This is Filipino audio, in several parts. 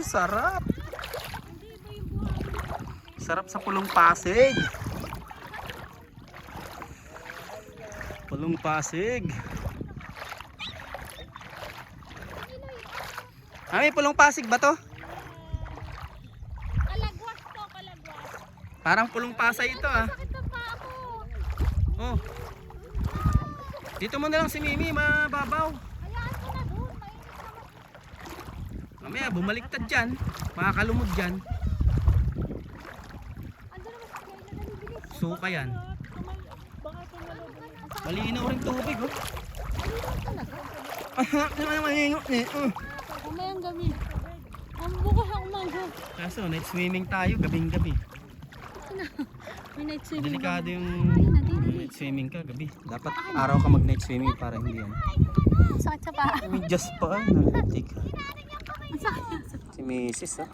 Sarap. Sarap sa Pulong Pasig. Pulong Pasig. May Pulong Pasig ba to? Kalagwas to, kalagwas. Parang Pulong Pasay ito ah. Sakit na pa ako. Oh. Dito mo na lang si Mimi, mababaw. Hayaan ko na doon, mainit naman. Mamaya bumaliktad dyan. Makakalumod dyan. Ando naman sa kaya na nalibilis. Suka yan. Baka tumalo. Malinaw rin tubig oh. Kumayang gabi. Ang bukas ang umaga. Kaso night swimming tayo gabing-gabi. May night swimming. Delikado yung Dali. night swimming ka gabi. Dapat araw ka mag night swimming para hindi yan. Sakit sa paa. May just pa ay nalatik. Ang sakit. Si Mrs. oh.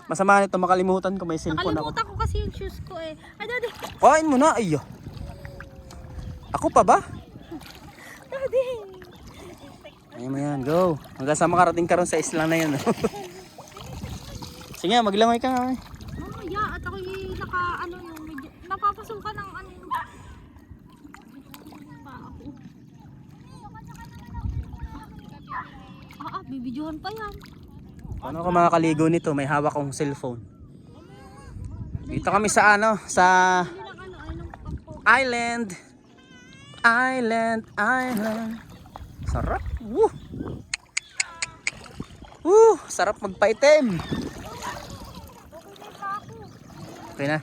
Masama nito makalimutan ko may cellphone ako. Nakalimutan ko kasi yung shoes ko eh. Ay, daddy. Kain mo na ay. Ako pa ba? Daddy. Ayun mo yan, go. Hanggang sa makarating ka ron sa isla na yan. Sige, maglangoy ka nga. Mamaya at ako yung ano yung medyo napapasukan ng ano yung bibidyohan pa yan. Paano ako makakaligo nito? May hawak kong cellphone. Dito kami sa ano, sa island. Island. Sarap. Woo! Sarap magpaitim. Okay na.